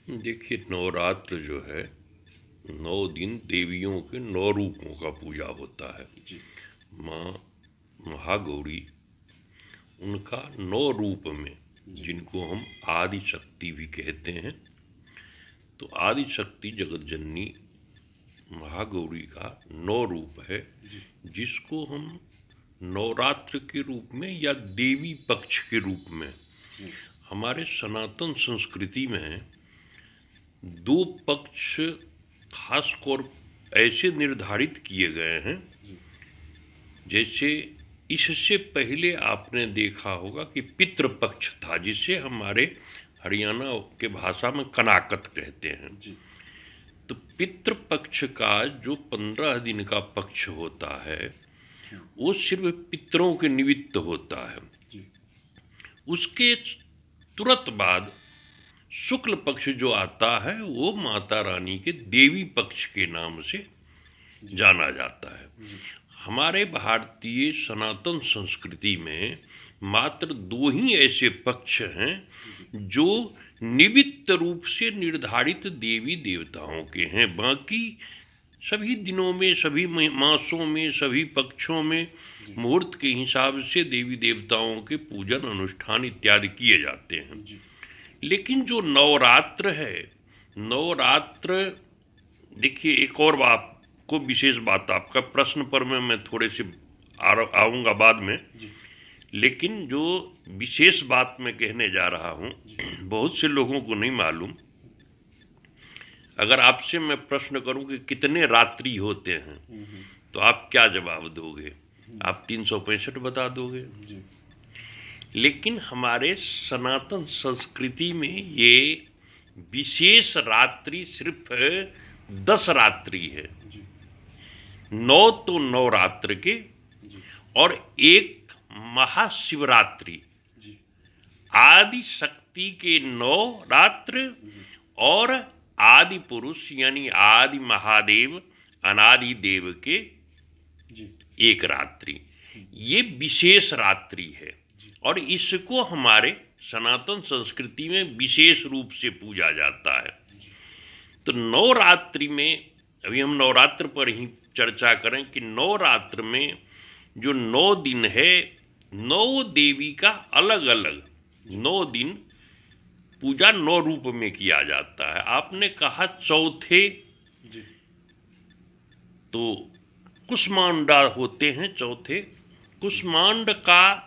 देखिए, नवरात्र जो है 9 दिन देवियों के 9 रूपों का पूजा होता है। जी। माँ महागौरी उनका 9 रूप में, जी। जिनको हम आदि शक्ति भी कहते हैं, तो आदि शक्ति जगत जननी महागौरी का 9 रूप है, जी। जिसको हम नवरात्र के रूप में या देवी पक्ष के रूप में, जी। हमारे सनातन संस्कृति में 2 पक्ष खासकर ऐसे निर्धारित किए गए हैं। जी। जैसे इससे पहले आपने देखा होगा कि पितृपक्ष था, जिसे हमारे हरियाणा के भाषा में कनाकत कहते हैं। जी। तो पितृपक्ष का जो 15 दिन का पक्ष होता है, वो सिर्फ पितरों के निमित्त होता है। जी। उसके तुरंत बाद शुक्ल पक्ष जो आता है, वो माता रानी के देवी पक्ष के नाम से जाना जाता है। जी। हमारे भारतीय सनातन संस्कृति में मात्र 2 ही ऐसे पक्ष हैं जो निमित्त रूप से निर्धारित देवी देवताओं के हैं। बाकी सभी दिनों में, सभी मासों में, सभी पक्षों में मुहूर्त के हिसाब से देवी देवताओं के पूजन अनुष्ठान इत्यादि किए जाते हैं। जी। लेकिन जो नवरात्र है, नवरात्र, देखिए एक और बात को विशेष बात, आपका प्रश्न पर मैं थोड़े से आऊँगा बाद में, जी। लेकिन जो विशेष बात मैं कहने जा रहा हूँ, बहुत से लोगों को नहीं मालूम। अगर आपसे मैं प्रश्न करूं कि कितने रात्रि होते हैं, तो आप क्या जवाब दोगे? आप 365 बता दोगे। जी। लेकिन हमारे सनातन संस्कृति में ये विशेष रात्रि सिर्फ 10 रात्रि है। जी। 9 तो नवरात्र के, जी। और एक महाशिवरात्रि, जी। आदि शक्ति के 9 रात्र, और आदि पुरुष यानी आदि महादेव अनादि देव के जी। एक रात्रि। ये विशेष रात्रि है, और इसको हमारे सनातन संस्कृति में विशेष रूप से पूजा जाता है। तो नवरात्रि में, अभी हम नवरात्र पर ही चर्चा करें कि नवरात्र में जो 9 दिन है, 9 देवी का अलग अलग 9 दिन पूजा 9 रूप में किया जाता है। आपने कहा चौथे, जी। तो कुष्मांडा होते हैं चौथे। कुष्मांड का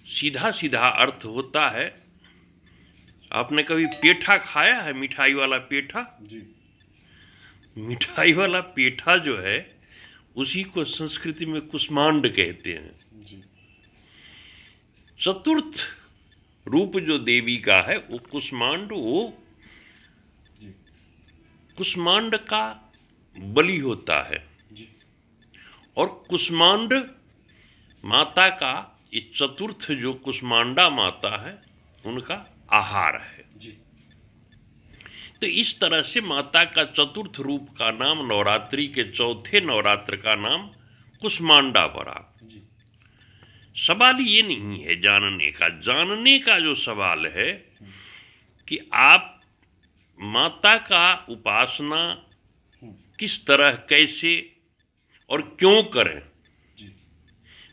सीधा सीधा अर्थ होता है, आपने कभी पेठा खाया है? मिठाई वाला पेठा। जी। मिठाई वाला पेठा जो है, उसी को संस्कृति में कुष्मांड कहते हैं। जी। चतुर्थ रूप जो देवी का है वो कुष्मांड, वो जी। कुष्मांड का बलि होता है। जी। और कुष्मांड माता का, ये चतुर्थ जो कुष्मांडा माता है, उनका आहार है। जी। तो इस तरह से माता का चतुर्थ रूप का नाम, नवरात्रि के चौथे नवरात्र का नाम कुष्मांडा पड़ा। जी। सवाल ये नहीं है जानने का जो सवाल है कि आप माता का उपासना किस तरह, कैसे और क्यों करें। जी।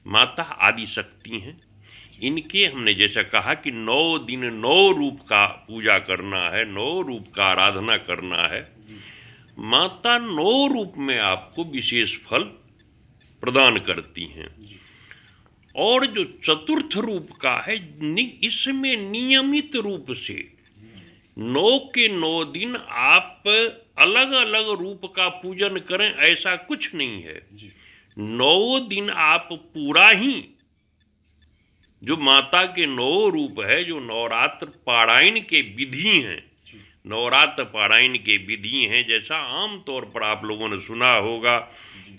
माता आदि शक्ति हैं, इनके हमने जैसा कहा कि 9 दिन 9 रूप का पूजा करना है, 9 रूप का आराधना करना है। माता 9 रूप में आपको विशेष फल प्रदान करती हैं। और जो चतुर्थ रूप का है, इसमें नियमित रूप से 9 के 9 दिन आप अलग अलग रूप का पूजन करें, ऐसा कुछ नहीं है। 9 दिन आप पूरा ही, जो माता के 9 रूप है, जो नवरात्र पारायण के विधि हैं, नवरात्र पारायण के विधि हैं, जैसा आम तौर पर आप लोगों ने सुना होगा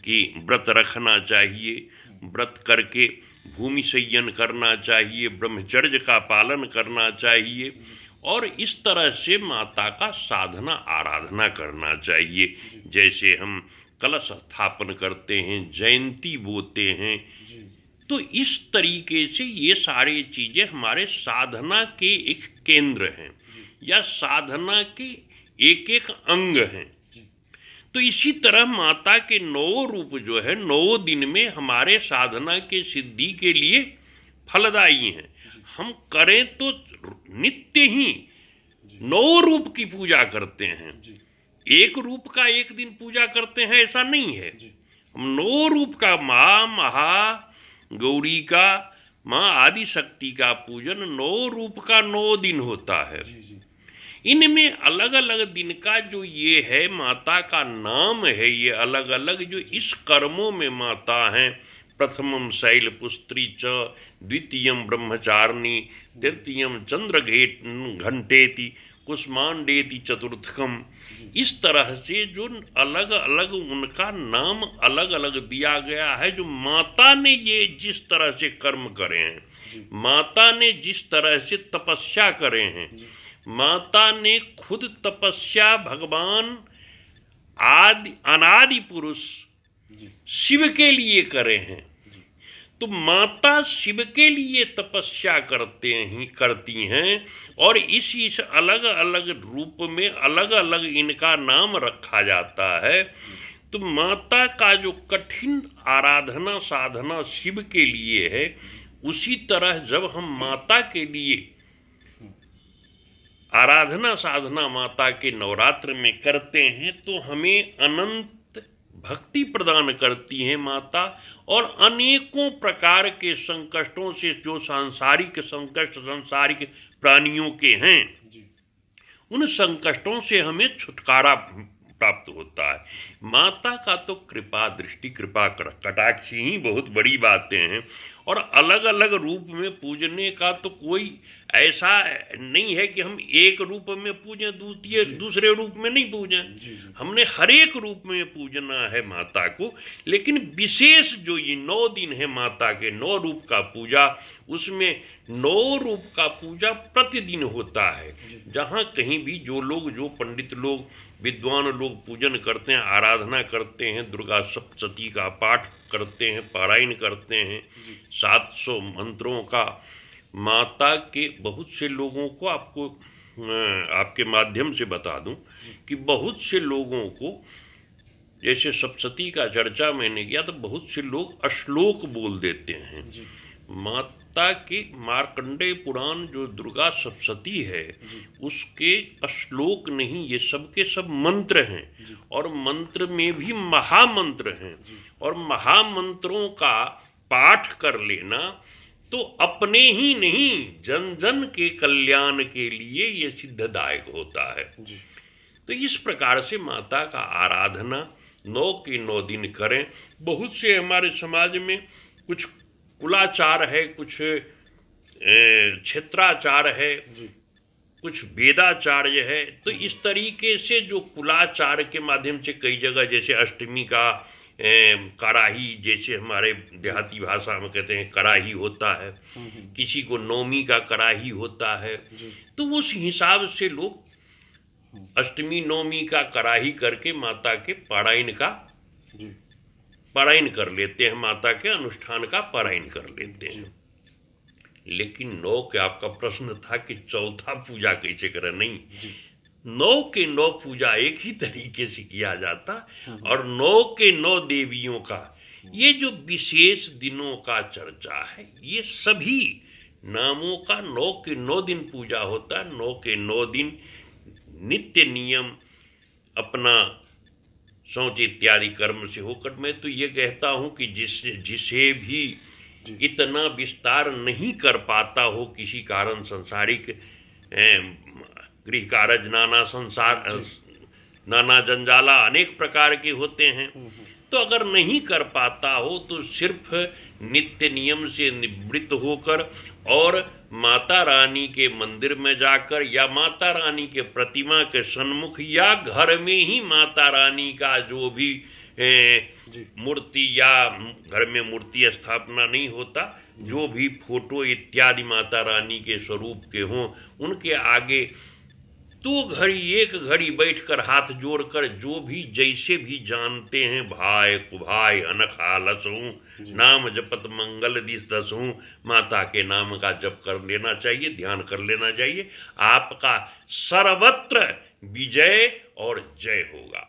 कि व्रत रखना चाहिए, व्रत करके भूमि संयन करना चाहिए, ब्रह्मचर्य का पालन करना चाहिए, और इस तरह से माता का साधना आराधना करना चाहिए। जैसे हम कलश स्थापन करते हैं, जयंती बोते हैं, तो इस तरीके से ये सारी चीज़ें हमारे साधना के एक केंद्र हैं। या साधना के एक एक अंग हैं। जी। तो इसी तरह माता के 9 रूप जो है 9 दिन में हमारे साधना के सिद्धि के लिए फलदायी हैं। हम करें तो नित्य ही 9 रूप की पूजा करते हैं। जी। एक रूप का एक दिन पूजा करते हैं ऐसा नहीं है। जी। हम 9 रूप का माँ महा गौरी का माँ आदि शक्ति का पूजन 9 रूप का 9 दिन होता है। जी। जी। इनमें अलग अलग दिन का जो ये है माता का नाम है, ये अलग अलग जो इस कर्मों में माता हैं। प्रथमम शैलपुत्री च, द्वितीयम ब्रह्मचारिणी, तृतीयम चंद्रघेट घंटेति, कुष्मांडेति चतुर्थकम। इस तरह से जो अलग अलग उनका नाम अलग अलग दिया गया है। जो माता ने ये जिस तरह से कर्म करे हैं, माता ने जिस तरह से तपस्या करे हैं, माता ने खुद तपस्या भगवान आदि अनादि पुरुष शिव के लिए करे हैं। तो माता शिव के लिए तपस्या करती हैं और इस अलग अलग रूप में अलग अलग इनका नाम रखा जाता है। तो माता का जो कठिन आराधना साधना शिव के लिए है, उसी तरह जब हम माता के लिए आराधना साधना माता के नवरात्र में करते हैं तो हमें अनंत भक्ति प्रदान करती हैं माता। और अनेकों प्रकार के संकटों से, जो सांसारिक संकट सांसारिक प्राणियों के हैं, उन संकटों से हमें छुटकारा प्राप्त होता है। माता का तो कृपा दृष्टि कृपा कटाक्ष ही बहुत बड़ी बातें हैं। और अलग अलग रूप में पूजने का तो कोई ऐसा नहीं है कि हम एक रूप में पूजें दूसरे रूप में नहीं पूजें। हमने हर एक रूप में पूजना है माता को। लेकिन विशेष जो ये 9 दिन है माता के 9 रूप का पूजा, उसमें 9 रूप का पूजा प्रतिदिन होता है। जहाँ कहीं भी जो पंडित लोग विद्वान लोग पूजन करते हैं, आराधना करते हैं, दुर्गा सप्तशती का पाठ करते हैं, पारायण करते हैं, 700 मंत्रों का, माता के बहुत से लोगों को आपके माध्यम से बता दूं कि बहुत से लोगों को, जैसे सप्तशती का चर्चा मैंने किया तो बहुत से लोग अश्लोक बोल देते हैं। माता के मार्कंडेय पुराण जो दुर्गा सप्तशती है उसके अश्लोक नहीं, ये सब के सब मंत्र हैं। और मंत्र में भी महामंत्र हैं। और महामंत्रों का पाठ कर लेना तो अपने ही नहीं जन जन के कल्याण के लिए ये सिद्धदायक होता है। तो इस प्रकार से माता का आराधना 9 के 9 दिन करें। बहुत से हमारे समाज में कुछ कुलाचार है, कुछ क्षेत्राचार है, कुछ वेदाचार्य है। तो इस तरीके से जो कुलाचार के माध्यम से कई जगह, जैसे अष्टमी का कराही, जैसे हमारे देहाती भाषा में कहते हैं कराही होता है, किसी को नौमी का कराही होता है। तो उस हिसाब से लोग अष्टमी नौमी का कराही करके माता के पारायण कर लेते हैं, माता के अनुष्ठान का पारायण कर लेते हैं। लेकिन 9 के आपका प्रश्न था कि चौथा पूजा कैसे करें। नहीं, 9 के 9 पूजा एक ही तरीके से किया जाता। और 9 के 9 देवियों का ये जो विशेष दिनों का चर्चा है, ये सभी नामों का 9 के 9 दिन पूजा होता है। 9 के 9 दिन नित्य नियम अपना शौच इत्यादि कर्म से होकर, मैं तो ये कहता हूँ कि जिसे भी इतना विस्तार नहीं कर पाता हो किसी कारण, संसारिक गृह कारज नाना जंजाला अनेक प्रकार के होते हैं, तो अगर नहीं कर पाता हो तो सिर्फ नित्य नियम से निवृत्त होकर और माता रानी के मंदिर में जाकर या माता रानी के प्रतिमा के सन्मुख या घर में ही माता रानी का जो भी मूर्ति, या घर में मूर्ति स्थापना नहीं होता, जो भी फोटो इत्यादि माता रानी के स्वरूप के हों, उनके आगे तो घड़ी एक घड़ी बैठकर हाथ जोड़कर जो भी जैसे भी जानते हैं भाई कुभाई अनख आलसूं, नाम जपत मंगल दिस दसूं, माता के नाम का जप कर लेना चाहिए, ध्यान कर लेना चाहिए। आपका सर्वत्र विजय और जय होगा।